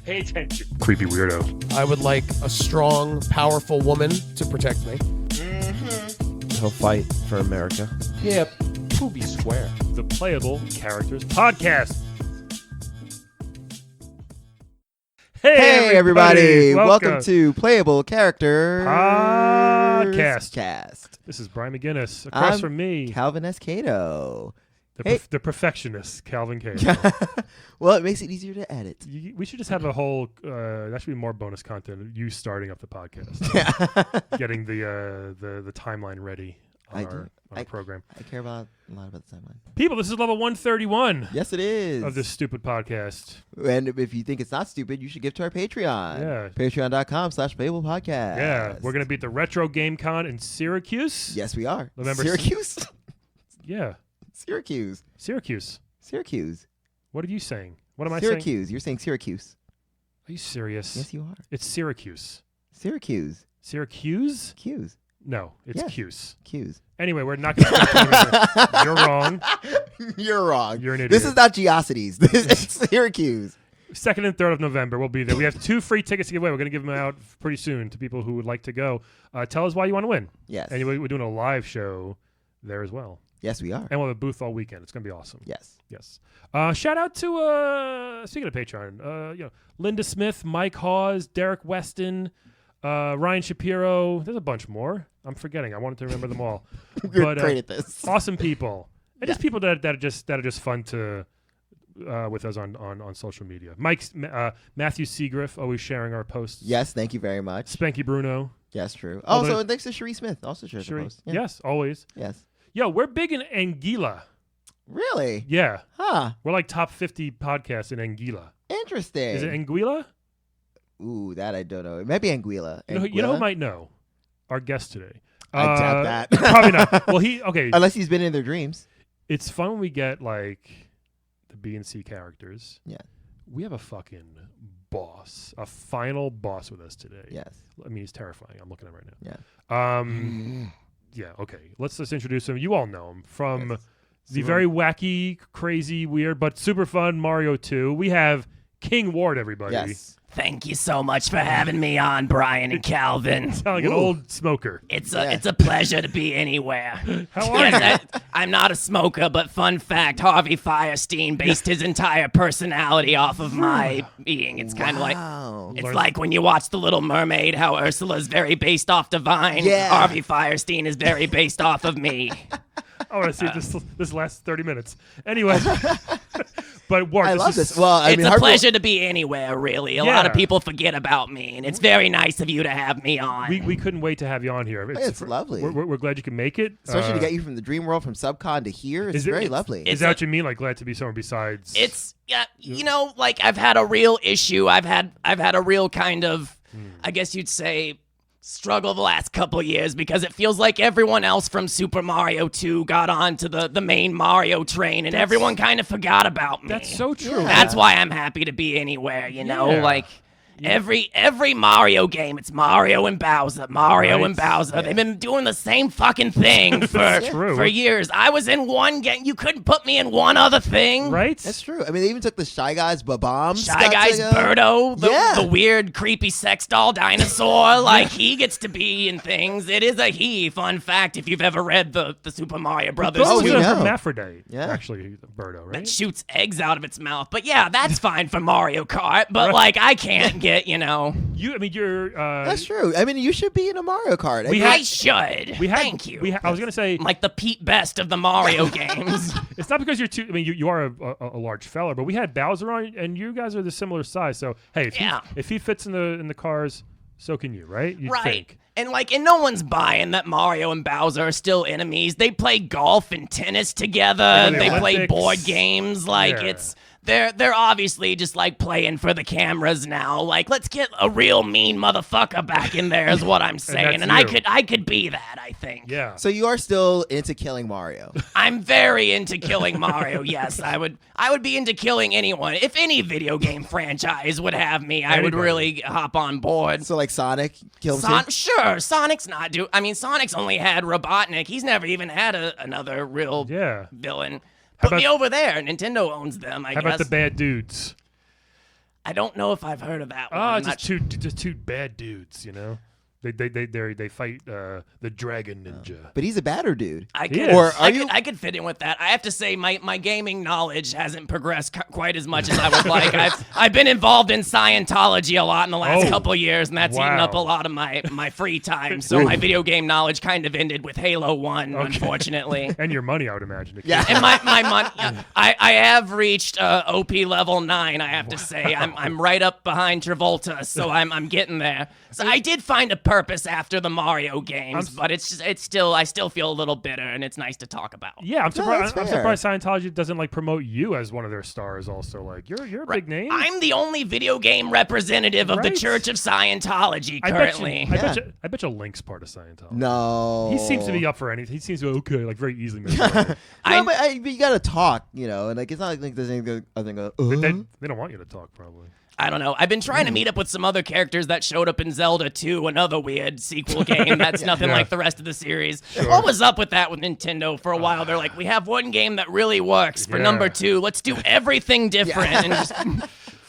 Pay attention, creepy weirdo. I would like a strong, powerful woman to protect me. He'll fight for America. Yeah, booby square. The Playable Characters Podcast. Hey everybody! Welcome to Playable Characters Podcast. This is Brian McGinnis. Across from me, Calvin S. Cato. The perfectionist, Calvin Cato. Well, it makes it easier to edit. We should just have a whole. That should be more bonus content. You starting up the podcast, getting the timeline ready on our program. I care a lot about the timeline. People, this is level 131. Yes, it is. Of this stupid podcast. And if you think it's not stupid, you should give to our Patreon. Yeah. Patreon.com/PlayablePodcast. Yeah. We're going to be at the Retro Game Con in Syracuse. Yes, we are. November Syracuse? Yeah. Syracuse. What are you saying? What am I Syracuse. saying? You're saying Syracuse. Are you serious? Yes, you are. It's Syracuse. Syracuse. Syracuse? Cuse. No, it's Yes. Cuse. Cuse. Anyway, we're not going to. You're wrong. You're wrong. You're an idiot. This is not Geocities. This is Syracuse. 2nd and 3rd of November, we'll be there. We have 2 free tickets to give away. We're going to give them out pretty soon to people who would like to go. Tell us why you want to win. Yes. And we're doing a live show there as well. Yes, we are. And we'll have a booth all weekend. It's going to be awesome. Yes. Yes. Shout out to, speaking of Patreon, Linda Smith, Mike Hawes, Derek Weston, Ryan Shapiro. There's a bunch more. I'm forgetting. I wanted to remember them all. You're great at this. Awesome people. And just people that are just fun to with us on social media. Matthew Seagriff, always sharing our posts. Yes, thank you very much. Spanky Bruno. Yes, true. Also, and thanks to Cherie Smith. Also shares the post. Yeah. Yes, always. Yes. Yo, we're big in Anguilla. Really? Yeah. Huh. We're like top 50 podcasts in Anguilla. Interesting. Is it Anguilla? Ooh, that I don't know. It might be Anguilla. You know who might know? Our guest today. I doubt that. Probably not. Well, okay. Unless he's been in their dreams. It's fun when we get like the B and C characters. Yeah. We have a fucking boss, a final boss with us today. Yes. I mean, he's terrifying. I'm looking at him right now. Yeah. Yeah, okay. Let's just introduce him. You all know him from the Super. very wacky, crazy, weird, but super fun Mario 2. We have King Wart, everybody. Yes. Thank you so much for having me on, Brian and Calvin. Sound like an old smoker. It's a pleasure to be anywhere. How are you? I'm not a smoker, but fun fact, Harvey Fierstein based his entire personality off of my being. It's kind of like it's like when you watch The Little Mermaid, how Ursula's very based off Divine. Yeah. Harvey Fierstein is very based off of me. I want to see this last 30 minutes. Anyway. But Wart, I love this. Well, it's a pleasure to be anywhere, really. A lot of people forget about me, and it's very nice of you to have me on. We couldn't wait to have you on here. It's lovely. We're glad you can make it. Especially to get you from the dream world, from subcon to here. It's very lovely. Is that what you mean? Like glad to be somewhere besides? It's like I've had a real issue. I've had a real kind of, I guess you'd say, struggle the last couple of years because it feels like everyone else from Super Mario 2 got onto the main Mario train and everyone kind of forgot about me. That's so true. Yeah. That's why I'm happy to be anywhere, like every Mario game, it's Mario and Bowser, and Bowser. They've been doing the same fucking thing for years. I was in one game. You couldn't put me in one other thing. Right? That's true. I mean, they even took the Shy Guys Babam. Shy Guys Birdo, the weird, creepy sex doll dinosaur. Like, he gets to be in things. It is a he. Fun fact, if you've ever read the Super Mario Brothers. Oh, we a know. hermaphrodite. Yeah. Actually, Birdo, right? That shoots eggs out of its mouth. But yeah, that's fine for Mario Kart. But like, I can't get, You're. That's true. I mean, you should be in a Mario Kart. I should. Thank you. I was gonna say, I'm like the Pete Best of the Mario games. It's not because you're too. I mean, you are a large fella, but we had Bowser on, and you guys are the similar size. So hey, if he fits in the cars, so can you, right? You'd think. And no one's buying that Mario and Bowser are still enemies. They play golf and tennis together. They play board games. They're obviously just like playing for the cameras now. Like, let's get a real mean motherfucker back in there is what I'm saying. And I could be that, I think. Yeah. So you are still into killing Mario. I'm very into killing Mario. Yes, I would be into killing anyone. If any video game franchise would have me, I would really hop on board. So like Sonic kills him? Sure, Sonic's not Sonic's only had Robotnik. He's never even had another real villain. Put me over there. Nintendo owns them, I guess. How about the bad dudes? I don't know if I've heard of that one. Oh, it's just two bad dudes, you know. They fight the Dragon Ninja. But he's a badder dude. I could fit in with that. I have to say my gaming knowledge hasn't progressed quite as much as I would like. I've been involved in Scientology a lot in the last couple years, and that's eaten up a lot of my free time. So my video game knowledge kind of ended with Halo 1, unfortunately. And your money, I would imagine. Yeah. And my money. I have reached OP level 9. I have to say I'm right up behind Travolta, so I'm getting there. So I did find a purpose after the Mario games, but I still feel a little bitter, and it's nice to talk about. Yeah, I'm surprised. that's I'm surprised Scientology doesn't like promote you as one of their stars. Also, like you're a big name. I'm the only video game representative of the Church of Scientology currently. I bet you Link's part of Scientology. No. He seems to be up for anything. He seems to be like very easily. But you gotta talk, you know, and like it's not like there's anything. I think they don't want you to talk, probably. I don't know. I've been trying to meet up with some other characters that showed up in Zelda 2, another weird sequel game that's nothing like the rest of the series. Sure. What was up with that with Nintendo for a while? They're like, we have one game that really works for number 2. Let's do everything different and just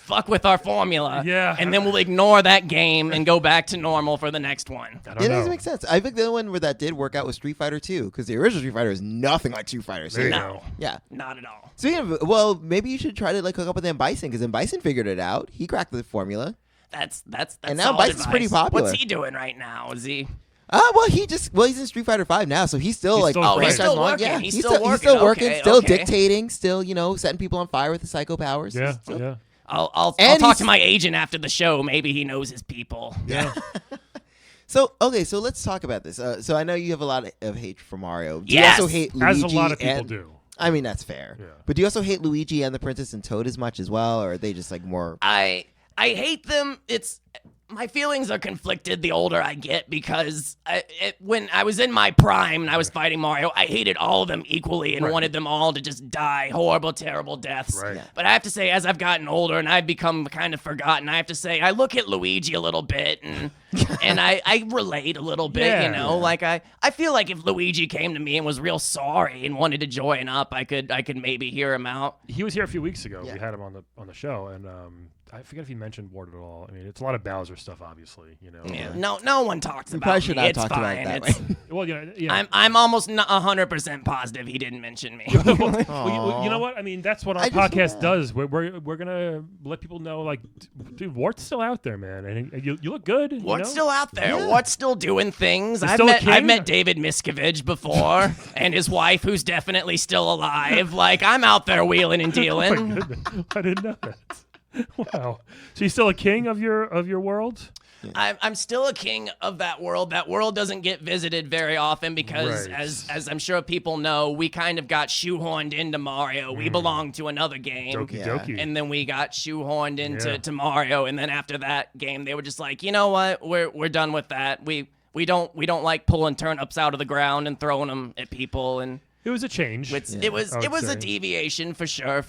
fuck with our formula. Yeah. And then we'll ignore that game and go back to normal for the next one. It doesn't make sense. I think the only one where that did work out was Street Fighter 2, because the original Street Fighter is nothing like Street Fighter 6. No. Yeah. Not at all. So, well, maybe you should try to like hook up with M. Bison, because M. Bison figured it out. He cracked the formula. That's and now Bison's advice. pretty popular. What's he doing right now? Is he? Well, he's in Street Fighter 5 now, so he's still He's like, still he's still working. Yeah, He's still working, Okay, still okay. dictating, still setting people on fire with his psycho powers. Yeah, Still- yeah. I'll talk to my agent after the show. Maybe he knows his people. Yeah. So let's talk about this. So I know you have a lot of hate for Mario. Do Yes! you also hate Luigi? As a lot of people do. I mean, that's fair. Yeah. But do you also hate Luigi and the Princess and Toad as much as well, or are they just like more? I hate them. My feelings are conflicted the older I get, because when I was in my prime and I was fighting Mario, I hated all of them equally and wanted them all to just die horrible, terrible deaths. Right. Yeah. But I have to say, as I've gotten older and I've become kind of forgotten, I have to say I look at Luigi a little bit and I relate a little bit, you know? Like I feel like if Luigi came to me and was real sorry and wanted to join up, I could maybe hear him out. He was here a few weeks ago. Yeah. We had him on the show, and I forget if he mentioned Wart at all. I mean, it's a lot of Bowser stuff, obviously. You know. Yeah. No one talks about probably should me. not It's talk fine. about it that way. Well, you know. I'm almost 100% positive he didn't mention me. Well, you know what? I mean, that's what our podcast does. We're gonna let people know, like, dude, Wart's still out there, man, and you look good. Wart's still out there. Yeah. Wart's still doing things. He's still a king? I've met David Miscavige before, and his wife, who's definitely still alive. Like, I'm out there wheeling and Oh dealing. my goodness. I didn't know that. Wow. So you're still a king of your world? I'm still a king of that world. That world doesn't get visited very often because, Right. as I'm sure people know, we kind of got shoehorned into Mario. We belong to another game. Doki Yeah. doki. And then we got shoehorned into to Mario, and then after that game, they were just like, you know what, we're done with that. We don't like pulling turnips out of the ground and throwing them at people, and It was a change. it was I would a say. deviation for sure.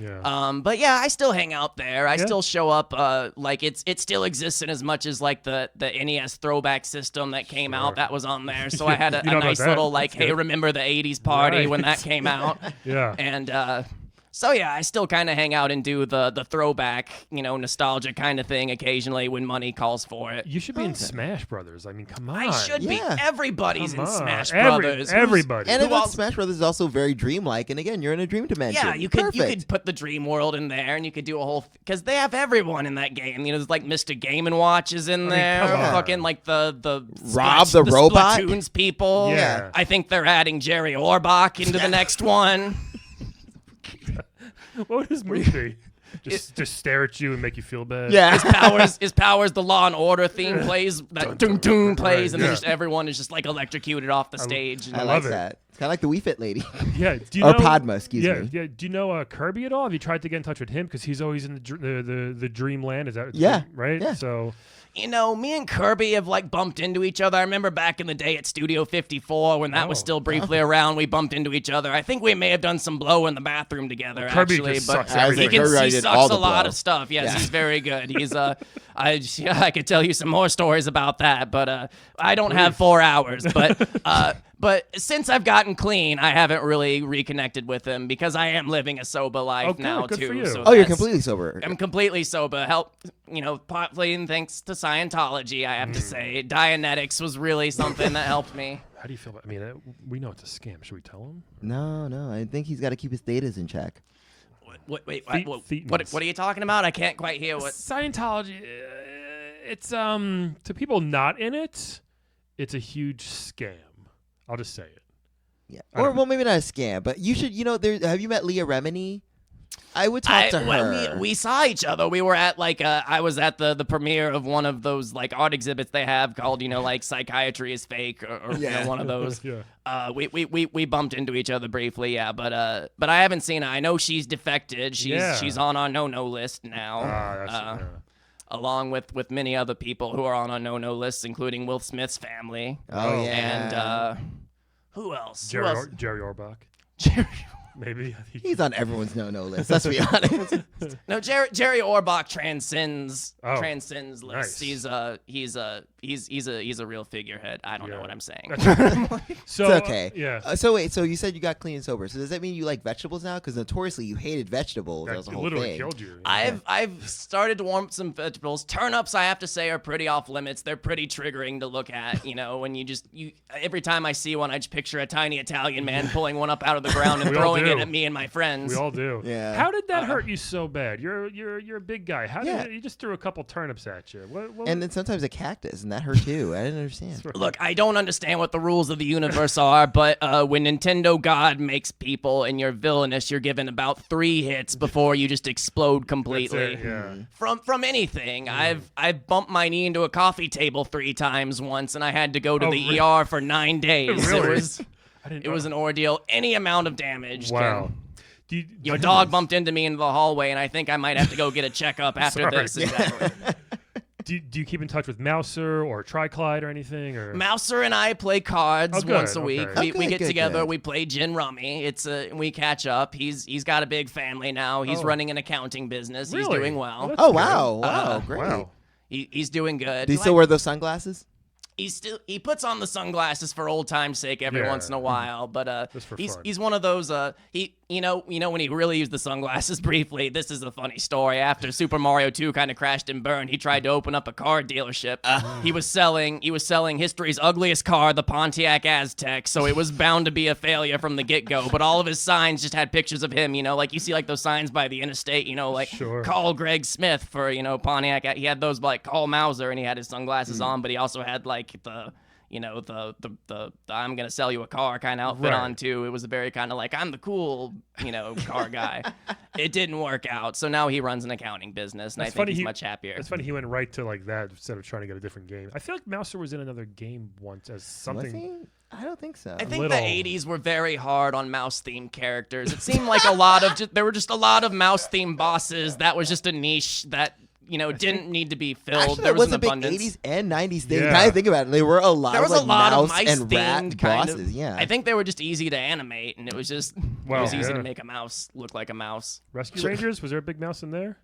Yeah. But yeah, I still hang out there. I Yeah. still show up. Like it still exists in as much as like the NES throwback system that came out that was on there. So I had a You know about nice that? little like, That's hey, good. remember the '80s party Right. when that came out? Yeah. And so yeah, I still kind of hang out and do the throwback, nostalgia kind of thing occasionally when money calls for it. You should be in Smash Brothers. I mean, come on. I should be. Yeah. Everybody's Come in on. Smash Brothers. Everybody. And Who I think else- Smash Brothers is also very dreamlike, and again, you're in a dream dimension. Yeah, you could Perfect. put the Dream World in there, and you could do a whole because they have everyone in that game. There's like Mr. Game and Watch is in there. come on. Fucking like the Rob the robot? Splatoon's people. Yeah. I think they're adding Jerry Orbach into the next one. What would his move be? Just stare at you and make you feel bad. Yeah. His powers. The Law and Order theme plays. That doom doom plays, Right, and then yeah. just everyone is just like electrocuted off the stage. I And like love it. that. It's kind of like the Wii Fit lady. Yeah. Do you Or know, Padma, excuse yeah, me. Yeah. Do you know Kirby at all? Have you tried to get in touch with him? Because he's always in the Dreamland. Is that Yeah. right? Yeah. So me and Kirby have like bumped into each other. I remember back in the day at Studio 54 when that was still briefly around. We bumped into each other. I think we may have done some blow in the bathroom together. Kirby actually, just but sucks everything. he Kirby he did sucks all a the lot blow. of stuff. Yes, Yeah. he's very good. He's I could tell you some more stories about that, but I don't have 4 hours. But But since I've gotten clean, I haven't really reconnected with him because I am living a sober life now good too. for you. So Oh, you're that's- completely sober. I'm completely sober. Partly thanks to Scientology, I have to say. Dianetics was really something that helped me. How do you feel about? I mean, we know it's a scam. Should we tell him? No. I think he's got to keep his datas in check. What Thetans. are you talking about? I can't quite hear what. Scientology. It's to people not in it, it's a huge scam. I'll just say it. Yeah. Or well, maybe not a scam, but you should. Have you met Leah Remini? I would talk to her. We saw each other. We were at I was at the premiere of one of those like art exhibits they have called like Psychiatry is Fake or one of those. Yeah. We bumped into each other briefly, yeah, but I haven't seen her. I know she's defected. She's on our no list now. Along with many other people who are on our no list, including Will Smith's family. Oh yeah. And who else? Jerry Orbach. Jerry. Maybe He's on everyone's no list. Let's be honest. No, Jerry Orbach transcends lists. Nice. He's a real figurehead. I don't know what I'm saying. So It's okay. Yeah. So wait. So you said you got clean and sober. So does that mean you like vegetables now? Because notoriously you hated vegetables. That was the whole literally thing. killed you. I've started to warm up some vegetables. Turnips, I have to say, are pretty off limits. They're pretty triggering to look at. When you every time I see one, I just picture a tiny Italian man pulling one up out of the ground and throwing it at me and my friends. We all do. Yeah. How did that hurt you so bad? You're a big guy. How did you just threw a couple turnips at you? What And then sometimes a cactus, and that hurt too. I didn't understand. Look, I don't understand what the rules of the universe are, but when Nintendo God makes people and you're villainous, you're given about 3 hits before you just explode completely. That's it, yeah. From anything. I've bumped my knee into a coffee table 3 times once, and I had to go to the ER for 9 days. Really? It was an ordeal. Any amount of damage. Wow. Your dog bumped into me in the hallway, and I think I might have to go get a checkup after Sorry. this. Exactly. Do you keep in touch with Mouser or Triclyde or anything? Or Mouser and I play cards once a week. Okay. We get together. Good. We play gin rummy. We catch up. He's got a big family now. He's running an accounting business. Really? He's doing well. That's Oh good. wow! Great. Wow. He's doing good. Do you still wear those sunglasses? He puts on the sunglasses for old time's sake every once in a while, but Just for he's fun. one of those when he really used the sunglasses briefly. This is a funny story. After Super Mario 2 kind of crashed and burned, he tried to open up a car dealership. He was selling history's ugliest car, the Pontiac Aztec, so it was bound to be a failure from the get-go. But all of his signs just had pictures of him, like you see like those signs by the interstate, Sure. call Greg Smith for Pontiac. He had those like call Mauser, and he had his sunglasses on, but he also had like the I'm gonna sell you a car kind of outfit on too. It was a very kind of like I'm the cool car guy. It didn't work out, so now he runs an accounting business, and I think he's much happier. It's funny he went right to like that instead of trying to get a different game. I feel like Mouser was in another game once as something. Was he? I don't think so. I think little. the 80s were very hard on mouse-themed characters. It seemed like there were just a lot of mouse-themed bosses. That was just a niche that didn't need to be filled. Actually, there was that an was a abundance. big 80s and 90s thing. Yeah. Now I think about it, there were a lot There was of a lot of mouse and rat mice-themed kind bosses. of. Yeah. I think they were just easy to animate, and it was just easy to make a mouse look like a mouse. Rescue Rangers, was there a big mouse in there?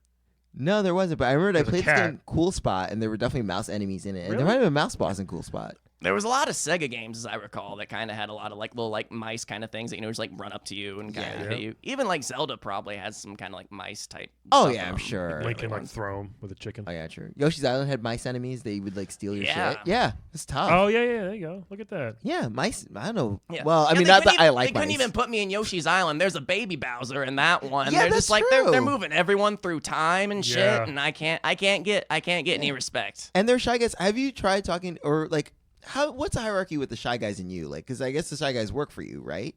No, there wasn't. But I remember I There's a played this cat. game Cool Spot, and there were definitely mouse enemies in it. And Really? there might have been a mouse boss in Cool Spot. There was a lot of Sega games, as I recall, that kind of had a lot of like little like mice kind of things that just like run up to you and kind of hit you. Even like Zelda probably has some kind of like mice type. Oh stuff yeah, in I'm them. sure. Link can like throw him with a chicken. Oh yeah, true. Yoshi's Island had mice enemies. They would like steal your Yeah. shit. Yeah, it's tough. Oh yeah, there you go. Look at that. Yeah, mice. I don't know. Yeah. Well, I Yeah, mean, they not couldn't that I even- like They mice. couldn't even put me in Yoshi's Island. There's a baby Bowser in that one. Yeah, they're that's just like true. they're moving everyone through time and shit, Yeah. and I can't get any respect. And they're Shy Guys. Have you tried talking or like what's the hierarchy with the Shy Guys and you? Like, because I guess the Shy Guys work for you, right?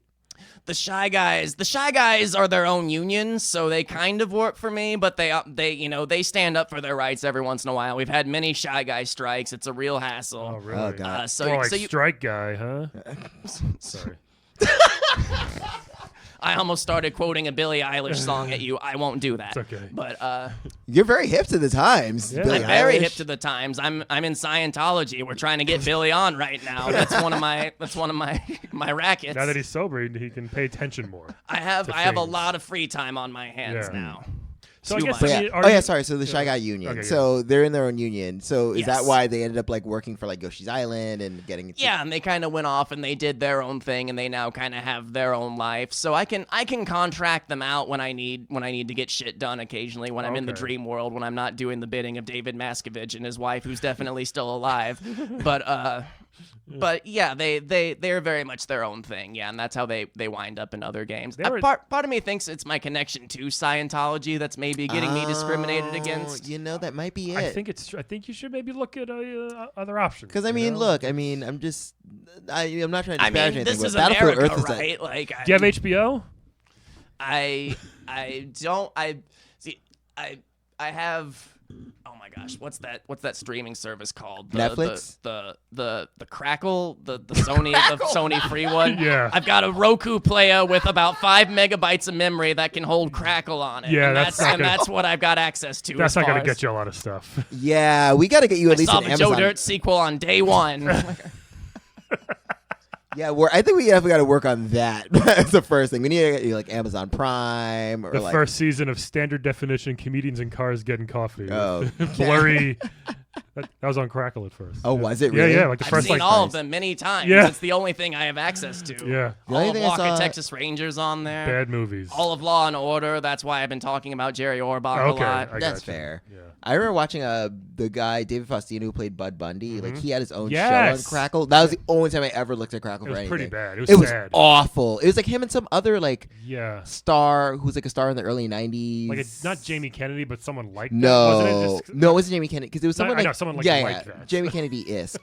The Shy Guys are their own union, so they kind of work for me, but they stand up for their rights every once in a while. We've had many Shy Guy strikes. It's a real hassle. Oh really? Oh, God. So More like you Strike Guy, huh? Sorry. I almost started quoting a Billie Eilish song at you. I won't do that. It's okay. But You're very hip to the times. Yeah. Billie I'm very Eilish. hip to the times. I'm in Scientology. We're trying to get Billy on right now. That's one of my my rackets. Now that he's sober, he can pay attention more. I have to a things. lot of free time on my hands Yeah. now. So I Too guess much. I mean, Oh yeah, sorry. So the Shy Guy Union. Okay, So they're in their own union. So is that Yes. why they ended up like working for like Yoshi's Island and getting? Yeah, and they kind of went off and they did their own thing, and they now kind of have their own life. So I can contract them out when I need to get shit done occasionally when I'm in the Okay. dream world, when I'm not doing the bidding of David Maskovich and his wife, who's definitely still alive. But yeah, they're very much their own thing. Yeah, and that's how they wind up in other games. Part of me thinks it's my connection to Scientology that's maybe getting me discriminated against. You know, that might be it. I think you should maybe look at other options. Because I you mean, know? look, I mean, I'm not trying to I disparage mean, anything, this but is Battlefield America, Earth is right? Like, Do you have HBO? I don't. I have. Oh my gosh, what's that streaming service called? Netflix? The Crackle, the Sony free one. Yeah. I've got a Roku player with about 5 megabytes of memory that can hold Crackle on it. Yeah, and that's not gonna- that's what I've got access to. That's as not far going to as- get you a lot of stuff. Yeah, we got to get you at I least saw an the Amazon. Joe Dirt sequel on day one. Yeah, I think we definitely got to work on that. That's the first thing. We need to get you like Amazon Prime or The like first season of Standard Definition Comedians in Cars Getting Coffee. Oh, Blurry. That was on Crackle at first. Oh, Yeah. was it really? Yeah, like the I've first seen like all of them many times. Yeah. It's the only thing I have access to. Yeah. The only All of thing I Walker, saw- Texas Rangers on there. Bad movies. All of Law and Order. That's why I've been talking about Jerry Orbach Okay, a lot. I That's gotcha. fair. Yeah. I remember watching the guy David Faustino who played Bud Bundy. Like he had his own show Yes. on Crackle. That was the only time I ever looked at Crackle It for was anything. pretty bad. It was It was sad. awful. It was like him and some other like Yeah. star who's like a star in the early '90s. Like not Jamie Kennedy, but someone like that. No, Wasn't it just, no, it wasn't Jamie Kennedy because it was No, someone I like know, someone like yeah, that. Jamie Kennedy ish,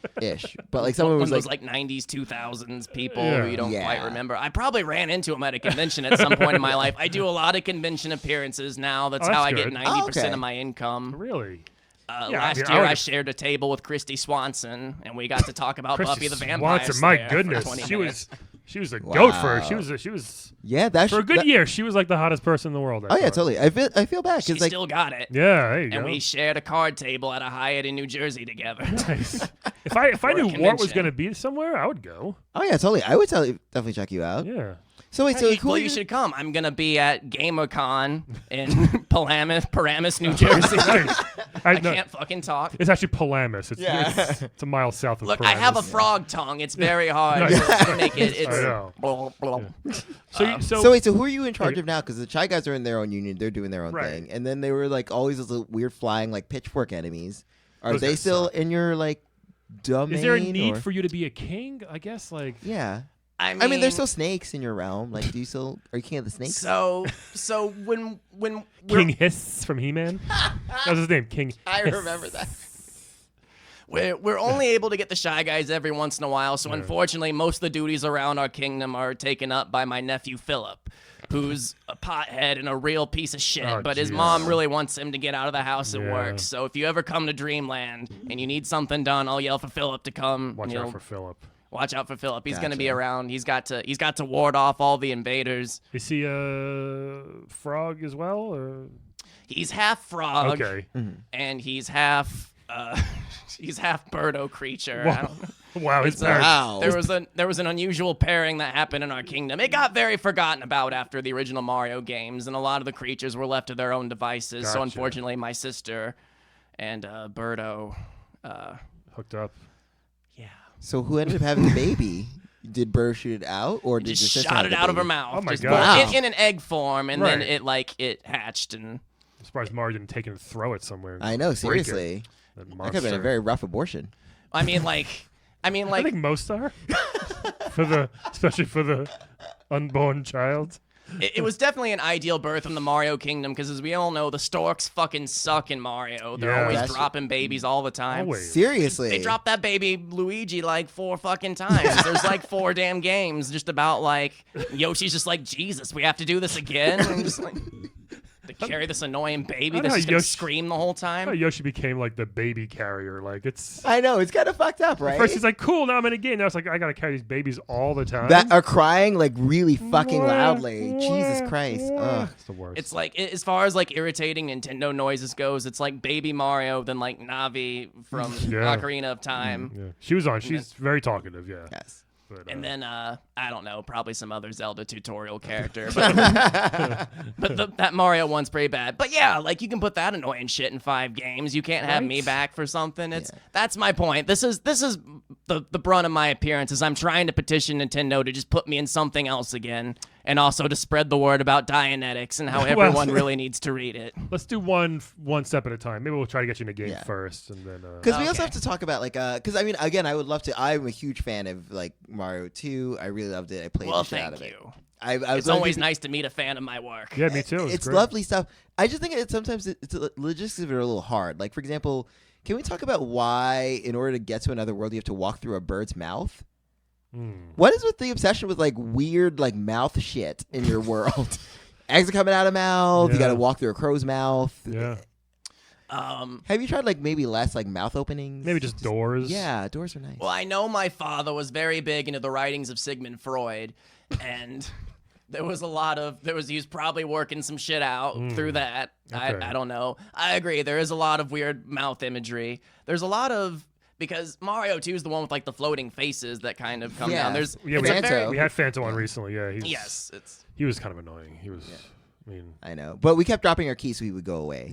but like someone One was of those like, like 90s, 2000s people Yeah. who you don't Yeah. quite remember. I probably ran into him at a convention at some point in my life. I do a lot of convention appearances now. That's Oh, how that's I get good. 90% okay. of my income. Really? Yeah, Last I year, would- I shared a table with Christy Swanson, and we got to talk about Christy Buffy the Vampire Swanson, Slayer my for goodness. 20 She minutes. was a goat for her. Wow. She was yeah, that for a should- good that- year. She was like the hottest person in the world. Oh yeah, totally. I feel bad She because like still got it. Yeah, there you And go. we shared a card table at a Hyatt in New Jersey together. Nice. If I For a knew Wart was convention. going to be somewhere, I would go. oh yeah, totally. I would definitely check you out. Yeah. So wait, so who Well, are you should come. I'm gonna be at GamerCon in Paramus, New Jersey. Nice. I no, can't fucking talk. It's actually Palamas. Yeah. It's a mile south of Look, Paramus. I have a frog tongue. It's very hard Nice. to make it. It's I know. blah, blah. So wait, so who are you in charge of now? Because the Shy Guys are in their own union, they're doing their own Right. thing, and then they were like always those weird flying like pitchfork enemies. Are Those they guys still suck. in your like domain? Is there a need or- for you to be a king? I guess like Yeah, I I mean, there's still snakes in your realm. Like, do you still are you king of the snakes? so when we're, King Hiss from He-Man. That was his name, King. I Hiss. remember that. we're only able to get the Shy Guys every once in a while. So unfortunately, most of the duties around our kingdom are taken up by my nephew Philip, who's a pothead and a real piece of shit. Oh, but his jeez. mom really wants him to get out of the house at Yeah. work. So if you ever come to Dreamland and you need something done, I'll yell for Philip to come. Watch and out you'll- for Philip. Watch out for Philip. He's going to be Gotcha. around. He's got to ward off all the invaders. Is he a frog as well? Or? He's half frog, Okay. and he's half birdo creature. I don't know. Wow, his It's, parents. Wow. There was an unusual pairing that happened in our kingdom. It got very forgotten about after the original Mario games, and a lot of the creatures were left to their own devices. So Gotcha. unfortunately, my sister and Birdo, Hooked up. yeah, So who ended up having the baby? Did Burr shoot it out, or did your just sister shot have it the out of her baby? mouth. Oh my Just God. Wow. in an egg form, and then Right. it hatched and. I'm surprised Mario didn't take it and throw it somewhere. I know, Break it. seriously. That That could have been a monster. very rough abortion. I mean, like. I think most are. Especially for the unborn child. It was definitely an ideal birth in the Mario Kingdom because, as we all know, the storks fucking suck in Mario. They're Yeah. always That's- dropping babies all the time. Always. Seriously. They dropped that baby Luigi like 4 fucking times. There's like 4 damn games just about like Yoshi's just like, Jesus, we have to do this again. And just like to carry this annoying baby I know that's how just gonna Yoshi- scream the whole time. Yoshi became like the baby carrier. Like it's. I know, it's kind of fucked up, right? First he's like, cool, now I'm in a game. Now it's like, I gotta carry these babies all the time. that are crying like really fucking loudly. Jesus Christ. Ugh. It's the worst. It's like as far as like irritating Nintendo noises goes, it's like Baby Mario than like Navi from Yeah. Ocarina of Time. Yeah. She was on. She's very talkative, yeah. Yes. But, And then I don't know, probably some other Zelda tutorial character, but that Mario one's pretty bad. But yeah, like you can put that annoying shit in 5 games. You can't have me back for something. That's my point. This is the brunt of my appearance is I'm trying to petition Nintendo to just put me in something else again, and also to spread the word about Dianetics and how everyone really needs to read it. Let's do one step at a time. Maybe we'll try to get you in a game first, and then because we also have to talk about like because I mean again I would love to. I'm a huge fan of like Mario 2. I really loved it. I played the shit out of it. It's always nice to meet a fan of my work. Yeah, me too. It's lovely stuff. I just think sometimes logistics are a little hard. Like for example, can we talk about why in order to get to another world you have to walk through a bird's mouth? What is with the obsession with like weird like mouth shit in your world? Eggs are coming out of mouth. You got to walk through a crow's mouth. Yeah. Have you tried like maybe less like mouth openings? Maybe just doors. Yeah, doors are nice. Well, I know my father was very big into the writings of Sigmund Freud, and he was probably working some shit out through that. Okay. I don't know. I agree. There is a lot of weird mouth imagery. There's a lot of. Because Mario 2 is the one with like the floating faces that kind of come down. We had Phanto on recently. Yeah, he was kind of annoying. He was. I know, but we kept dropping our keys so he would go away.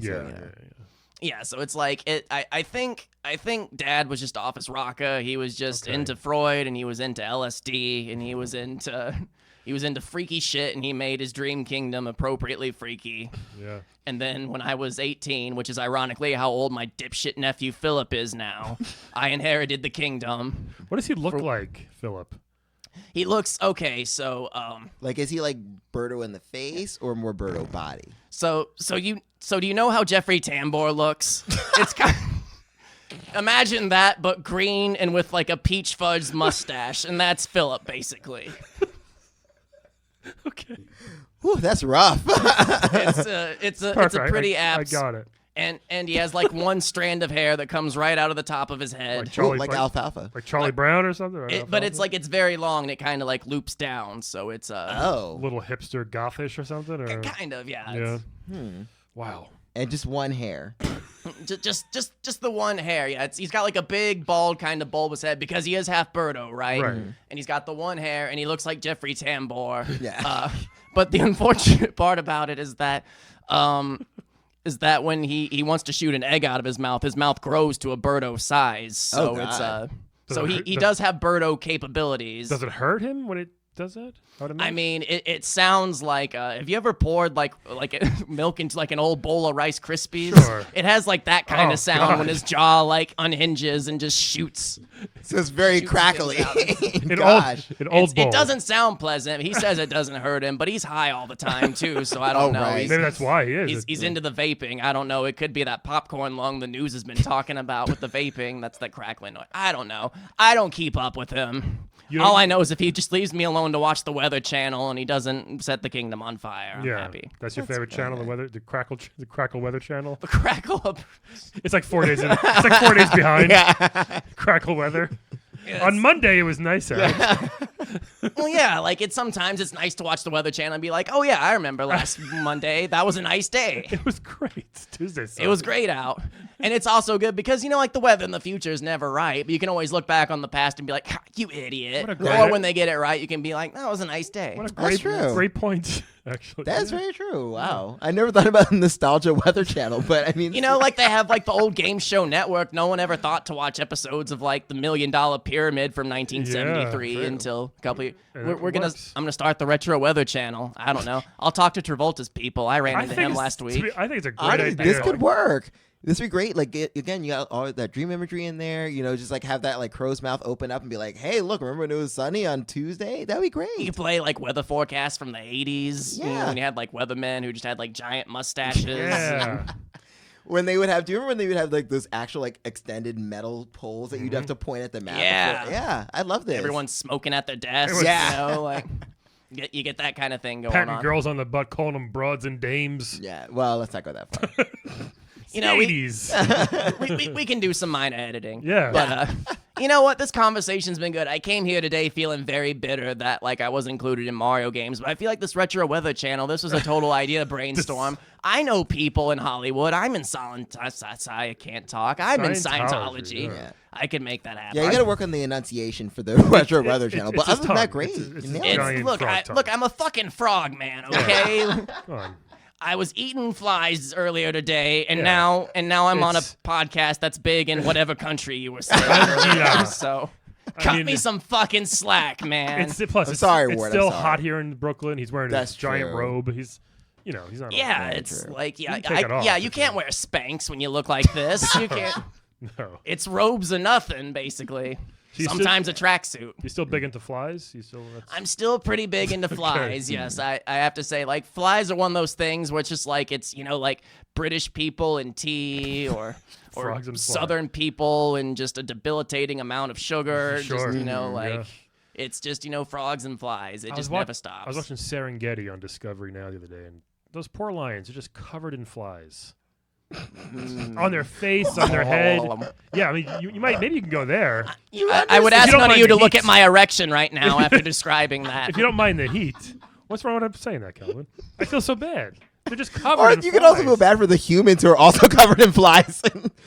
Yeah, so it's like I think Dad was just off his rocker. He was just into Freud, and he was into LSD, and he was into freaky shit, and he made his dream kingdom appropriately freaky. Yeah. And then when I was 18, which is ironically how old my dipshit nephew Philip is now, I inherited the kingdom. What does he look like, Philip? He looks okay. So, like, is he like Birdo in the face or more Birdo body? So do you know how Jeffrey Tambor looks? It's kind. Imagine that, but green and with like a peach fudge mustache, and that's Philip basically. Okay. Whew, that's rough. It's a pretty apps. I got it. And he has like one strand of hair that comes right out of the top of his head. Like alfalfa. Like Charlie Brown or something? But it's like it's very long and it kind of like loops down, so it's a little hipster gothish or something? Or? Kind of, yeah. Wow. And just one hair. just the one hair. Yeah, he's got like a big, bald, kind of bulbous head because he is half Birdo, right? And he's got the one hair, and he looks like Jeffrey Tambor. Yeah. But the unfortunate part about it is that when he wants to shoot an egg out of his mouth grows to a Birdo size. So he does have Birdo capabilities. Does it hurt him when it does that? I mean, it sounds like have you ever poured like milk into like an old bowl of Rice Krispies? Sure. It has like that kind of sound when his jaw like unhinges and just shoots. So it's very crackly. It doesn't sound pleasant. He says it doesn't hurt him, but he's high all the time too, so I don't know. Right. Maybe that's why he is. He's into the vaping. I don't know. It could be that popcorn lung the news has been talking about with the vaping. That's the crackling noise. I don't know. I don't keep up with him. All I know is if he just leaves me alone to watch the Weather Channel and he doesn't set the kingdom on fire, I'm happy. That's your favorite channel, the Crackle Weather Channel. The Crackle. It's like 4 days. It's like 4 days behind. Crackle Weather. On Monday it was nice out. Well, yeah, like sometimes it's nice to watch the Weather Channel and be like, oh yeah, I remember last Monday. That was a nice day. It was great. Tuesday. It was great out. And it's also good because, like the weather in the future is never right, but you can always look back on the past and be like, you idiot. Or when they get it right, you can be like, that was a nice day. What a great point, actually. That's very true. Wow. I never thought about nostalgia Weather Channel, but I mean. Like they have like the old Game Show Network. No one ever thought to watch episodes of like the $1 Million Pyramid from 1973 until a couple years. I'm going to start the Retro Weather Channel. I don't know. I'll talk to Travolta's people. I ran into him last week. I think it's a great idea. This could work. This would be great. Like, again, you got all that dream imagery in there. Just like have that like crow's mouth open up and be like, hey, look, remember when it was sunny on Tuesday? That'd be great. You play like weather forecasts from the 80s. Yeah. When you had like weathermen who just had like giant mustaches. Yeah. When they would have, do you remember when they would have like those actual like extended metal poles that you'd have to point at the map? Yeah. Yeah. I love this. Everyone's smoking at their desks. Yeah. Like you get that kind of thing going Patting on. girls on the butt, calling them broads and dames. Yeah. Well, let's not go that far. We can do some minor editing. Yeah. But You know what? This conversation's been good. I came here today feeling very bitter that like I wasn't included in Mario games, but I feel like this Retro Weather channel, this was a total idea brainstorm. I know people in Hollywood. I'm in I can't talk. I'm in Scientology. Yeah. I can make that happen. Yeah, you got to work on the enunciation for the Retro Weather channel. But other than that, great. It's You nailed a it. giant Look, frog tongue. look, I'm a fucking frog, man. Okay. Come on. I was eating flies earlier today, and Yeah. now I'm on a It's- podcast that's big in whatever country you were saying. Yeah. So I cut mean, me some fucking slack, man. It's plus. I'm It's, sorry, it's Ward, I'm still sorry. hot here in Brooklyn. He's wearing That's his giant true. robe. He's not. Yeah, Very it's true. like You can take it off yeah, if you you can't want. wear Spanx when you look like this. You can't. No. It's robes or nothing, basically. She's Sometimes a tracksuit. You still big into flies? You still? I'm still pretty big into flies. Yes, I have to say, like, flies are one of those things where it's just like it's like British people and tea or Frogs and flies. Southern people and just a debilitating amount of sugar. Sure. Just Yeah. like it's just frogs and flies. It just never stops. I was watching Serengeti on Discovery Now the other day, and those poor lions are just covered in flies. On their face, on their head. Yeah, I mean, you might maybe you can go there I would ask don't none of mind you to the look heat. at my erection right now after describing that. if you don't mind the heat. What's wrong with saying that, Calvin? I feel so bad. They're just covered. Or in you can also flies. feel bad for the humans who are also covered in flies.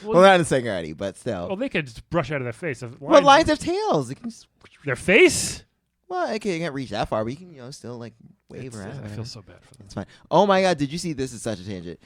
well, not in Serengeti, but still. Well, they could just brush out of their face. Well, lions have tails. They can just, Their face? well, okay, you can't reach that far, but you can, still like wave around. I feel so bad for them. It's fine. Oh my God, did you see this? Is such a tangent.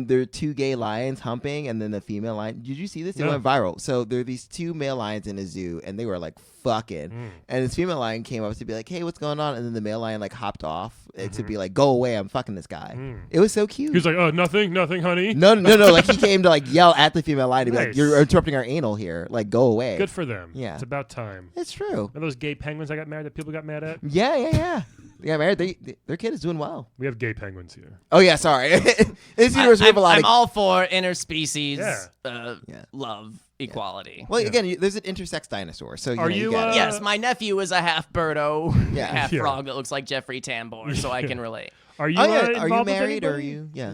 There are two gay lions humping, and then the female lion. Did you see this? It No. went viral. So there are these two male lions in a zoo, and they were like fucking. And this female lion came up to be like, "Hey, what's going on?" And then the male lion like hopped off to be like, "Go away, I'm fucking this guy." It was so cute. He was like, "Oh, nothing, honey." No. Like he came to like yell at the female lion to be like, Nice. "You're interrupting our anal here. Like, go away." Good for them. Yeah. It's about time. It's true. Are those gay penguins that got married that people got mad at? Yeah. They got married. Their kid is doing well. We have gay penguins here. Oh yeah, sorry. This universe we have a lot I'm of. all for interspecies Yeah. love, equality. Well, again, there's an intersex dinosaur, so Are you you, get it. Yes, my nephew is a half birdo, Yeah. half Yeah. frog that looks like Jeffrey Tambor, so I can relate. Are you? Oh, yeah. Are you involved with married, or are anybody? you- yeah.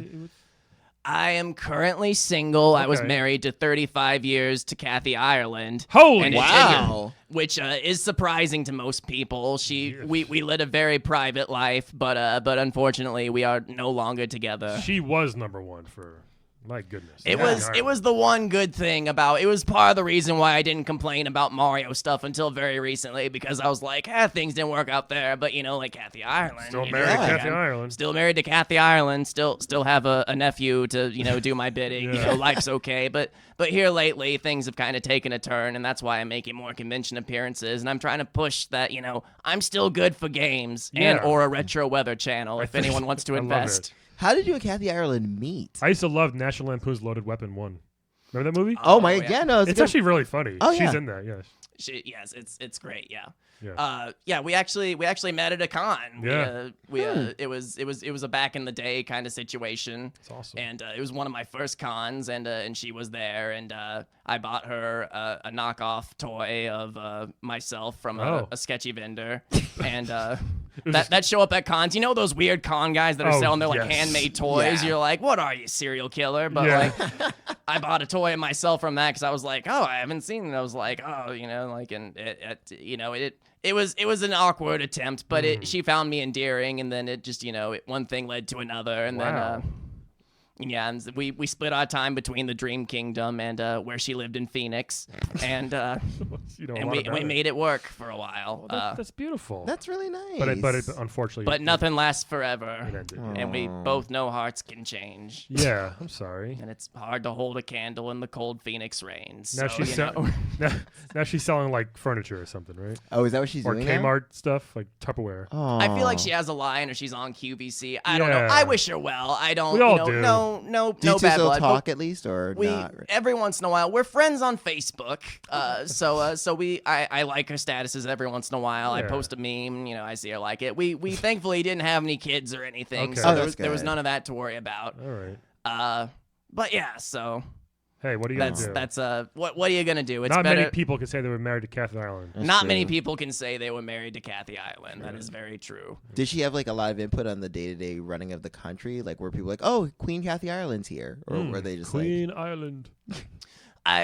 I am currently single. I was Okay. married to 35 years to Kathy Ireland. Holy And wow. which is surprising to most people. We led a very private life, but unfortunately we are no longer together. She was number one for. My goodness. It Yeah. was the one good thing about it was part of the reason why I didn't complain about Mario stuff until very recently, because I was like, things didn't work out there, but like Kathy Ireland. Still you married know, to like, Kathy I'm Ireland. Still married to Kathy Ireland. Still have a nephew to do my bidding. Yeah. Life's okay. But here lately things have kind of taken a turn, and that's why I'm making more convention appearances, and I'm trying to push that I'm still good for games and Yeah. or a retro weather channel if anyone wants to I love invest. it. How did you and Kathy Ireland meet? I used to love National Lampoon's Loaded Weapon 1. Remember that movie? Oh my, yeah. yeah, no, It's actually really funny. Oh, She's yeah. in there, yes. Yes, it's great. Yeah. Yeah. We actually met at a con. Yeah. It was a back in the day kind of situation. It's awesome. And it was one of my first cons, and she was there, and I bought her a knockoff toy of myself from a sketchy vendor, and that show up at cons. You know those weird con guys that are Oh, selling their like yes. handmade toys. Yeah. You're like, what are you, serial killer? But Yeah. like, I bought a toy of myself from that because I was like, oh, I haven't seen it. I was like, oh, and it was an awkward attempt, but she found me endearing, and then it just one thing led to another, and Wow. and we split our time between the Dream Kingdom and where she lived in Phoenix, and You know, a and lot we about it. made it work for a while. That's beautiful. That's really nice. but it, unfortunately. but nothing lasts forever, It ended. and we both know hearts can change. Yeah, I'm sorry. And it's hard to hold a candle in the cold Phoenix rains. Now so, she's now she's selling like furniture or something, right? Oh, is that what she's Or doing Kmart stuff, like Tupperware. now? I feel like she has a line, or she's on QVC. I don't know. Yeah. I wish her well. I don't. We all do. No Do you two bad still blood. talk but at least, or we not? every once in a while we're friends on Facebook. So I like her statuses every once in a while. I Yeah. post a meme. I see her like it. We thankfully didn't have any kids or anything, Okay. so Oh, there that's was good. none of that to worry about. All right. But yeah, so Hey, what are you gonna do? that's what are you gonna do? It's Not better. many people can say they were married to Kathy Ireland. Not true. many people can say they were married to Kathy Ireland. That is very true. Did she have like a lot of input on the day-to-day running of the country? Like, were people like, "Oh, Queen Kathy Ireland's here," or were they just like, Queen Ireland?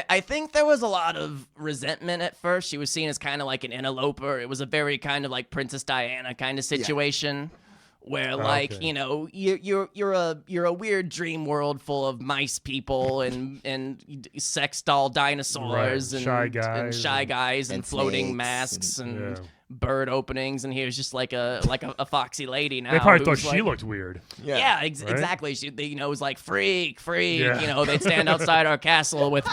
I think there was a lot of resentment at first. She was seen as kind of like an interloper. It was a very kind of like Princess Diana kind of situation. Where like you know you're a weird dream world full of mice people and sex doll dinosaurs and shy guys and floating masks and bird openings, and he was just like a foxy lady now. They probably thought she looked weird. Yeah, exactly. She it was like freak. Yeah. You know, they'd stand outside our castle with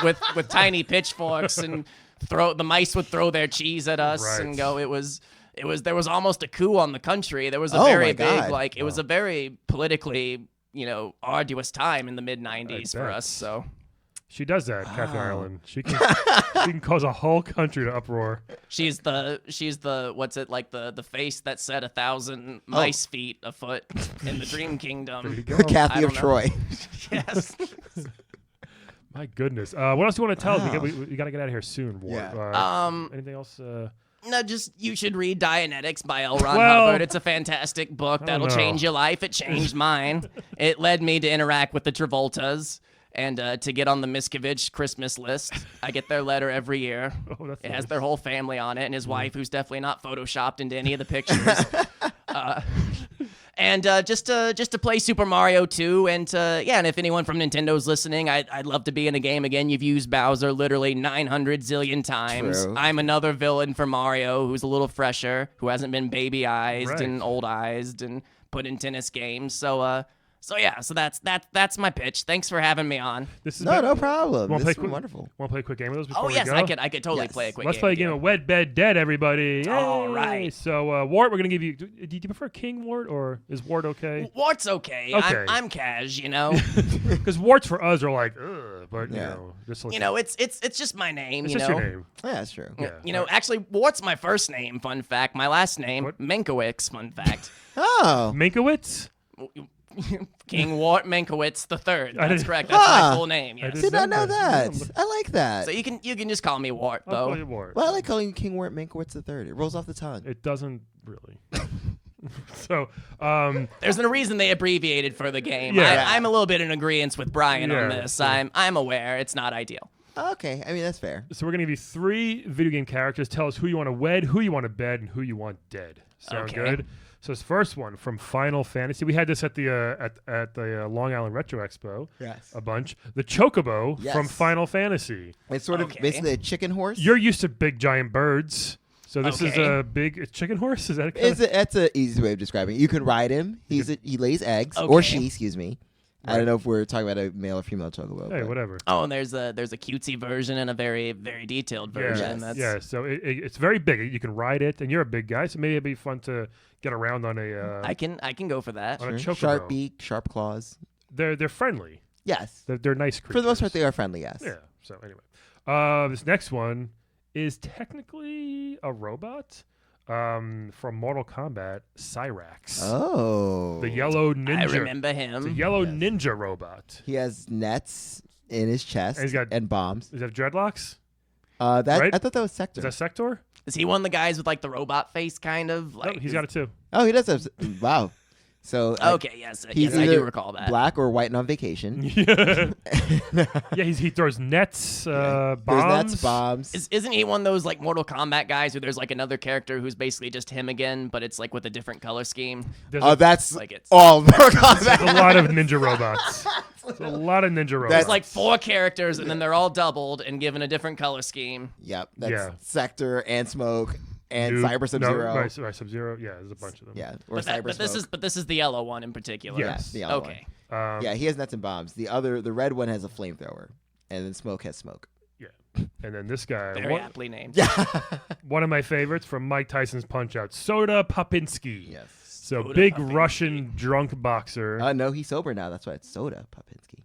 tiny pitchforks and the mice would throw their cheese at us and go. There was almost a coup on the country. There was a very big, like, it was a very politically, arduous time in the mid '90s for us. So she does that, Catherine Ireland. She can cause a whole country to uproar. She's the what's it like the face that set 1,000 mice feet afoot in the Dream Kingdom. Kathy of Troy. Yes. My goodness. What else do you want to tell us? We got to get out of here soon, Wart. Yeah. Anything else? No, just you should read Dianetics by L. Ron Hubbard. It's a fantastic book that'll change your life. It changed mine. It led me to interact with the Travoltas and to get on the Miscavige Christmas list. I get their letter every year. It has their whole family on it and his wife, who's definitely not photoshopped into any of the pictures. And just to play Super Mario 2, and and if anyone from Nintendo's listening, I'd love to be in a game again. You've used Bowser literally 900 zillion times. True. I'm another villain for Mario who's a little fresher, who hasn't been baby-eyed and old-eyed and put in tennis games. So that's my pitch. Thanks for having me on. No problem. This is wonderful. Want to play a quick game with us before we go? I could totally play a quick game. Let's play a game of Wed, Bed, Dead, everybody. All Yay. right. So, Wart, we're going to give you... Do you prefer King Wart, or is Wart okay? Wart's okay. I'm cash, Because Warts for us are like, ugh, but, just it's just my name, it's just your name. Yeah, that's true. Yeah. Actually, Wart's my first name, fun fact. My last name, Menkowicz, fun fact. Oh. Minkowitz? King Wart Menkowitz III. That's correct. That's my full name. Yes. Did not know that. I like that. So you can just call me Wart, though. I'll call you Wart. Well, I like calling you King Wart Menkowitz III. It rolls off the tongue. It doesn't really. So, there's a reason they abbreviated for the game. Yeah. I'm a little bit in agreement with Brian on this. I'm aware it's not ideal. Okay, I mean, that's fair. So we're going to give you 3 video game characters. Tell us who you want to wed, who you want to bed, and who you want dead. Sound good? So this first one from Final Fantasy. We had this at the Long Island Retro Expo. Yes. A bunch. The Chocobo from Final Fantasy. It's sort of basically a chicken horse. You're used to big giant birds. So this is a big chicken horse? Is that that's an easy way of describing it. You can ride him. He lays eggs. Or she, excuse me. Right. I don't know if we're talking about a male or female chocobo. Hey, whatever. Oh, and there's a cutesy version and a very, very detailed version. So it's very big. You can ride it, and you're a big guy, so maybe it'd be fun to get around on a... I can go for that. On a chocobo. Sharp beak, sharp claws. They're friendly. Yes. They're nice creatures. For the most part, they are friendly, yes. Yeah, so anyway. This next one is technically a robot. From Mortal Kombat, Cyrax. Oh. The yellow ninja. I remember him. It's a yellow ninja robot. He has nets in his chest and bombs. Does he have dreadlocks? Right? I thought that was Sector. Is that Sector? Is he one of the guys with like the robot face kind of? No, he's got it too. Oh, he does have... Wow. So okay, yes, I do recall that. Black or white and on vacation. Yeah, he throws nets, bombs. There's nets, bombs. Isn't he one of those like Mortal Kombat guys who there's like another character who's basically just him again, but it's like with a different color scheme? That's like it's all Mortal Kombat. A lot of ninja robots. It's a lot of ninja robots. There's like 4 characters, and then they're all doubled and given a different color scheme. Yep, that's Sector and Smoke. And Cyber Sub-Zero. Right, Sub-Zero. Yeah, there's a bunch of them. Yeah, but this is the yellow one in particular. Yes. The yellow one. Yeah, he has nets and bombs. The red one has a flamethrower, and then Smoke has smoke. Yeah, and then this guy, very aptly named. Yeah, one of my favorites from Mike Tyson's Punch-Out, Soda Popinski. Yes. So big Russian drunk boxer. No, he's sober now. That's why it's Soda Popinski.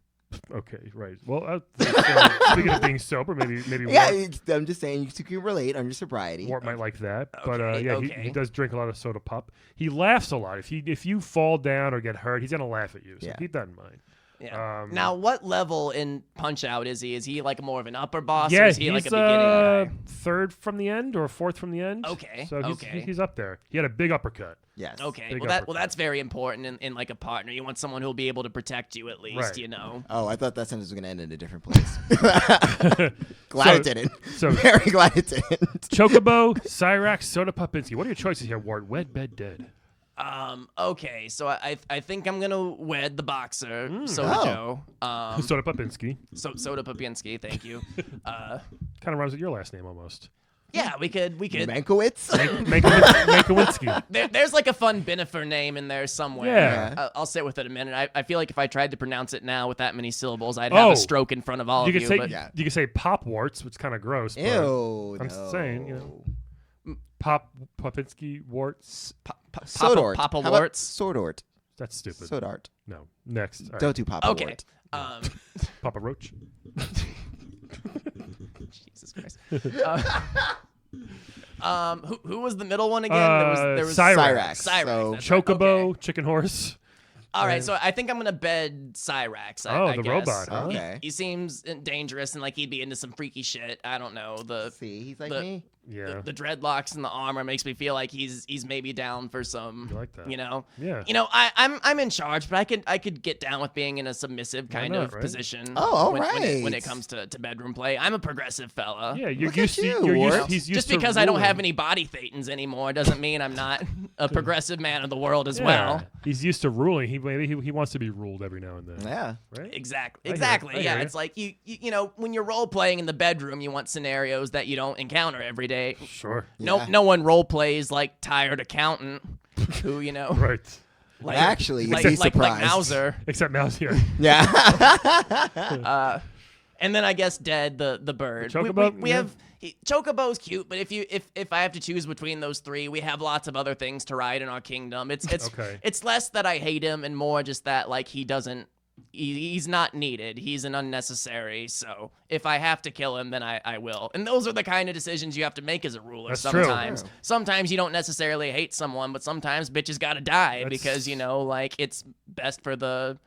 Okay, right. Well, speaking of being sober, maybe. Yeah, I'm just saying you can relate on your sobriety. Wart might like that, but he does drink a lot of soda pop. He laughs a lot. If you fall down or get hurt, he's gonna laugh at you. So keep that in mind. Yeah. Now, what level in Punch-Out is he? Is he like more of an upper boss? Yeah, or is he like a beginning guy? third from the end or fourth from the end. Okay. So he's up there. He had a big uppercut. Yes. Okay. Big Well, uppercut. that's very important in like a partner. You want someone who'll be able to protect you at least. Right. You know. Oh, I thought that sentence was going to end in a different place. Glad it didn't. So Very glad it didn't. Chocobo, Cyrax, Soda Popinski. What are your choices here, Wart? Wed, bed, dead. Okay. So I think I'm gonna wed the boxer, Soda Oh. Joe. Soda Popinski. Soda Popinski. Thank you. Kind of rhymes with your last name almost. Yeah, we could. Mankowitz? Mankiewicz. There's like a fun Benifer name in there somewhere. Yeah. I'll sit with it a minute. I feel like if I tried to pronounce it now with that many syllables, I'd have a stroke in front of all You of could you. say but you could say Pop Warts, which is kind of gross. but Ew. I'm no. saying, Pop Popinski Warts. Sodort. Papa How about Warts. Swordort. That's stupid. Sodart. No. Next. All right. Don't do Papa Okay. Wart. Papa Roach. Jesus Christ. Who was the middle one again? There was Cyrax. Cyrax. Cyrax. So- that's right. Chocobo, Okay. Chicken Horse. All right, so I think I'm gonna bed Cyrax. I the guess. robot, huh? Okay. He seems dangerous and like he'd be into some freaky shit. I don't know. See, he's like the- me. Yeah. The dreadlocks and the armor makes me feel like he's maybe down for some. You like that. Yeah. Yeah. I'm in charge, but I could get down with being in a submissive kind not, of right? position. Oh, all when right. it comes to bedroom play. I'm a progressive fella. Yeah, you're Look at used to. you, You're used, Wart. he's used Just to because I don't have ruling. any body thetans anymore doesn't mean I'm not a progressive man of the world as Yeah. well. He's used to ruling. He wants to be ruled every now and then. Yeah. Right. Exactly. I hear Exactly. you. I Yeah. hear you. It's like you know when you're role playing in the bedroom, you want scenarios that you don't encounter every day. Sure. Yeah. No one role plays like tired accountant who Right. like Actually, you'd like, be like surprised. Mauser. Except Mouse here. Yeah. And then I guess dead the bird. Chocobo, We yeah. have Chocobo's cute, but if I have to choose between those three, we have lots of other things to ride in our kingdom. It's Okay. it's less that I hate him and more just that like he's not needed. He's an unnecessary. So if I have to kill him, then I will. And those are the kind of decisions you have to make as a ruler. That's true. Sometimes, sometimes you don't necessarily hate someone, but sometimes bitches gotta die because like it's best for the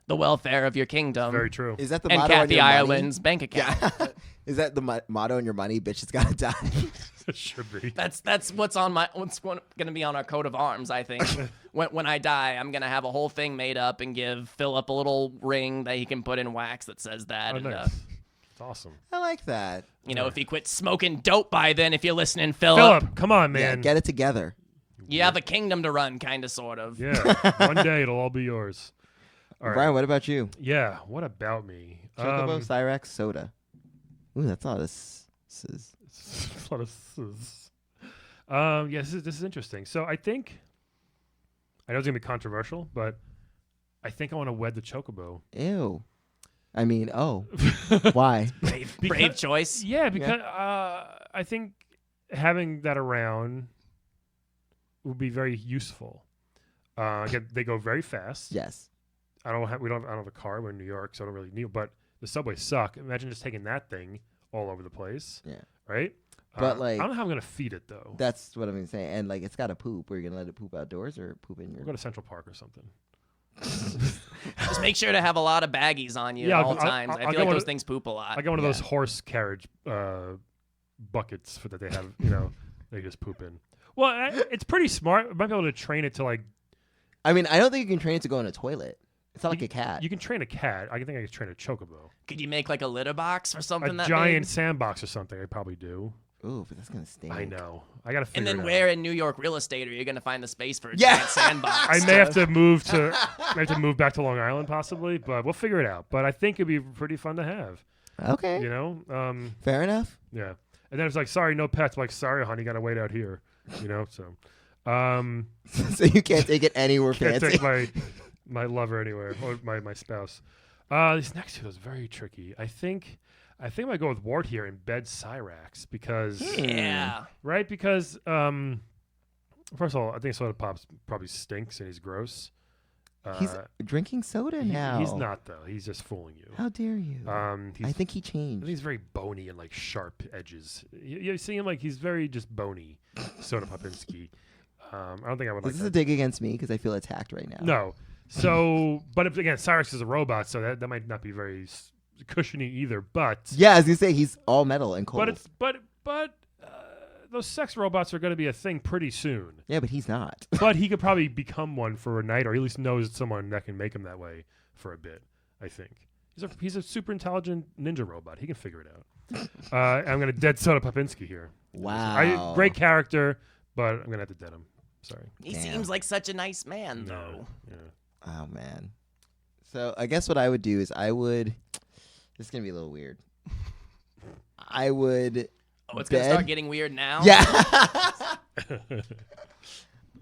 welfare of your kingdom. Very true. Is that the And motto on Kathy your money? Ireland's bank account. Yeah. Is that the motto on your money? Bitch, it's gotta die. It should be. That's what's gonna be on our coat of arms. I think when I die, I'm gonna have a whole thing made up and give Philip a little ring that he can put in wax that says that. Oh, and, nice. It's awesome. I like that. if he quits smoking dope by then, if you're listening, Philip, Philip, come on, Yeah, man. get it together. you have a kingdom to run, kind of, sort of. Yeah. One day it'll all be yours. All right. Brian, what about you? Yeah. What about me? Chocobo, Cyrax, Soda. Ooh, that's a lot of s***s. A lot of s's. Yeah, this is interesting. So I know it's gonna be controversial, but I think I want to wed the Chocobo. Ew. I mean, why? Brave choice. Yeah, because I think having that around would be very useful. Again, they go very fast. Yes. I don't have a car. We're in New York, so I don't really need. But the subways suck. Imagine just taking that thing all over the place. Yeah. Right. But, like, I don't know how I'm gonna feed it though. That's what I'm saying. And like, it's got to poop. Are you gonna let it poop outdoors or poop in your? We'll go to Central Park or something. Just make sure to have a lot of baggies on you Yeah, at all I'll- times. I'll I get feel like one those of- things poop a lot. I got one of those Yeah. horse carriage buckets that they have. They just poop in. Well, it's pretty smart. I might be able to train it to like. I mean, I don't think you can train it to go in a toilet. It's not like a cat. You can train a cat. I think I can train a chocobo. Could you make like a litter box or something A that giant big? sandbox or something. I probably do. Ooh, but that's gonna stink. I know. I gotta figure And then it out. where in New York real estate are you going to find the space for a Yeah. giant sandbox? I may have to move back to Long Island possibly, but we'll figure it out. But I think it'd be pretty fun to have. Okay. Fair enough. Yeah. And then it's like, sorry, no pets. I'm like, sorry, honey, gotta wait out here. So So you can't take it anywhere can't fancy. take my lover anywhere or my spouse. These next two is very tricky. I think I might go with Wart here and bed Cyrax because Yeah. right because first of all, I think Soda Pop's probably stinks and he's gross. He's drinking soda now. He's not though. He's just fooling you. How dare you? I think he I changed. think he's very bony and like sharp edges. You see him like he's very just bony. Soda Popinski. I don't think I would like Is this that. a dig against me because I feel attacked right now? No, So, but again, Cyrax is a robot, so that might not be very cushiony either. But Yeah, I was gonna say he's all metal and cold. but those sex robots are going to be a thing pretty soon. Yeah, but he's not. But he could probably become one for a night, or at least knows someone that can make him that way for a bit. I think he's a super intelligent ninja robot. He can figure it out. I'm going to dead Soda Popinski here. Wow. Great character, but I'm going to have to dead him. Sorry. He seems like such a nice man, though. Yeah. Oh man. So I guess what I would do is This is gonna be a little weird. I would. Oh, it's gonna start getting weird now. Yeah.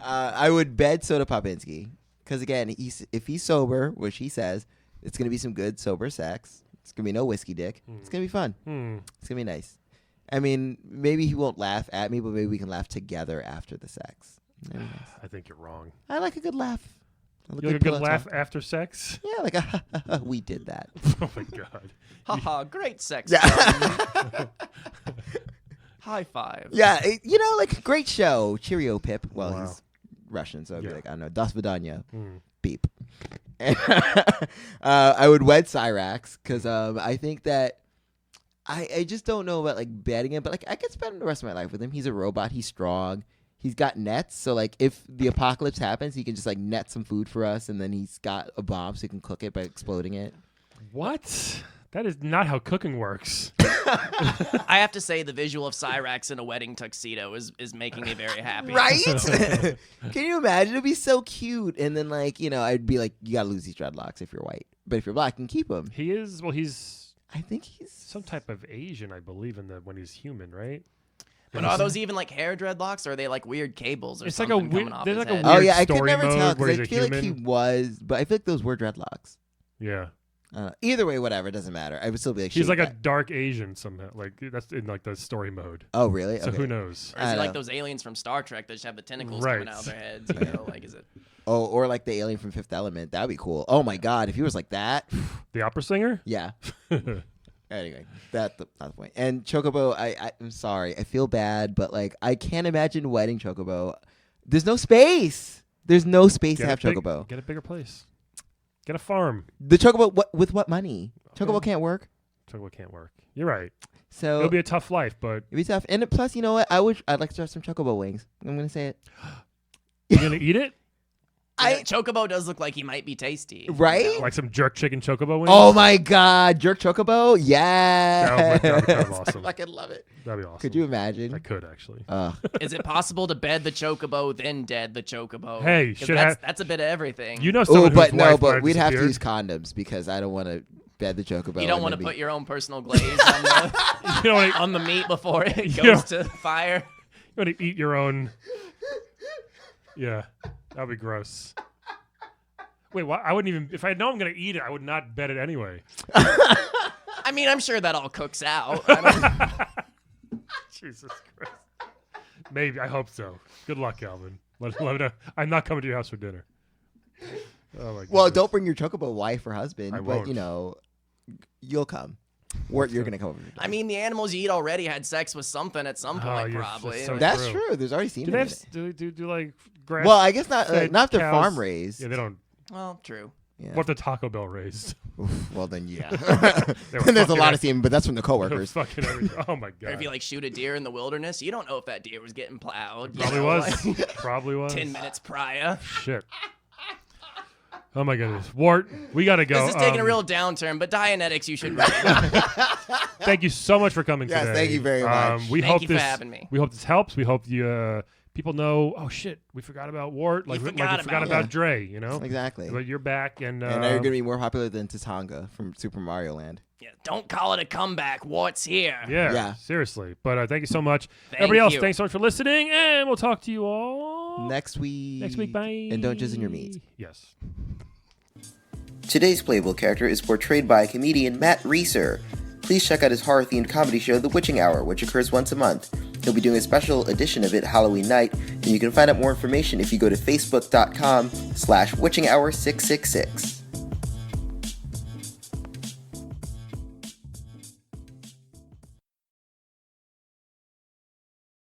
I would bed Soda Popinski because again, if he's sober, which he says, it's gonna be some good sober sex. It's gonna be no whiskey dick. It's gonna be fun. It's gonna be nice. I mean, maybe he won't laugh at me, but maybe we can laugh together after the sex. Nice. I think you're wrong. I like a good laugh. You like a good laugh after sex? Yeah, like we did that. Oh my god. Haha, great sex. High five. Yeah, like great show. Cheerio, Pip. Well, Wow. he's Russian, so I'd be like, I don't know, Das Vidanya. Mm. Beep. And I would wed Cyrax because I think that I just don't know about like betting him, but like I could spend the rest of my life with him. He's a robot. He's strong. He's got nets, so like if the apocalypse happens, he can just like net some food for us, and then he's got a bomb so he can cook it by exploding it. What? That is not how cooking works. I have to say the visual of Cyrax in a wedding tuxedo is making me very happy. Right? Can you imagine? It'd be so cute. And then like, I'd be like, you gotta lose these dreadlocks if you're white. But if you're black, you can keep them. He's I think he's some type of Asian, I believe, when he's human, right? But are those even like hair dreadlocks, or are they like weird cables or It's something like a coming off his there's like head? a weird Oh yeah, I could story never tell mode where because I he's a feel like he human. was, but I feel like those were dreadlocks. Yeah. Either way, whatever, it doesn't matter. I would still be like, He's like a that. dark Asian somehow. Like that's in like the story mode. Oh really? So Okay. who knows? Or is I it like know. those aliens from Star Trek that just have the tentacles Right. coming out of their heads? You know, like is it? Oh, or like the alien from Fifth Element. That'd be cool. Oh my god, if he was like that, The opera singer? yeah. Anyway, that's not the point. And Chocobo, I'm sorry, I feel bad, but like I can't imagine wedding Chocobo. There's no space. There's no space to have Chocobo. Get a bigger place. Get a farm. The Chocobo, with what money? Chocobo can't work. Chocobo can't work. You're right. So It'll be a tough life, but it'd be tough. And plus, you know what? I'd like to have some Chocobo wings. I'm gonna say it. you're gonna eat it? Yeah, Chocobo does look like he might be tasty. Right? Like some jerk chicken chocobo wings? Oh my god, jerk Chocobo? Yeah. That would be kind of awesome. I could love it. That'd be awesome. Could you imagine? I could actually. Is it possible to bed the Chocobo then dead the Chocobo? Hey, 'Cause should that's a bit of everything. You know Oh, someone but whose no, wife but we'd have to disappeared? use condoms because I don't want to bed the Chocobo. You don't and want to then put your own personal glaze on the You want on the meat before it You goes to fire. to eat your own. Yeah, that'd be gross. Wait, what? I wouldn't even. If I know I'm gonna eat it, I would not bet it anyway. I mean, I'm sure that all cooks out. I mean, Jesus Christ. Maybe. I hope so. Good luck, Calvin. Let me know. I'm not coming to your house for dinner. Oh my god. Well, don't bring your Chocobo wife or husband, I but won't. you'll come. Or you're gonna come over. I mean, the animals you eat already had sex with something at some point, you're probably. so That's true. true. There's already Do semen. they in have it. do like grass? Well, I guess not. fed Not if they're cows? farm raised. Yeah, they don't. Well, true. Yeah. What the Taco Bell raised? Oof, well, then yeah. They were and there's a fucking lot it. of semen, but that's from the They were coworkers. fucking everything. Oh my Or god. if you like shoot a deer in the wilderness, you don't know if that deer was getting plowed. you Probably know, was. like, Probably was. 10 minutes prior. Shit. Oh my goodness, Wart, we gotta go. This is taking a real downturn, but Dianetics, you should read. Thank you so much for coming Yes, today. thank you very much. We Thank hope you for this. having me. We hope this helps. We hope you people know. Oh shit, we forgot about Wart. Like we forgot about about him. Dre. You know. Exactly. But you're back, and And now you're gonna be more popular than Tatanga from Super Mario Land. Yeah, don't call it a comeback. Wart's here. yeah, seriously. But thank you so much, Thank everybody else. you. Thanks so much for listening, and we'll talk to you all Next week. next week. Bye. And don't jizz in your meat. Yes. Today's playable character is portrayed by comedian Matt Reiser. Please check out his horror-themed comedy show, The Witching Hour, which occurs once a month. He'll be doing a special edition of it Halloween night, and you can find out more information if you go to facebook.com/witchinghour666.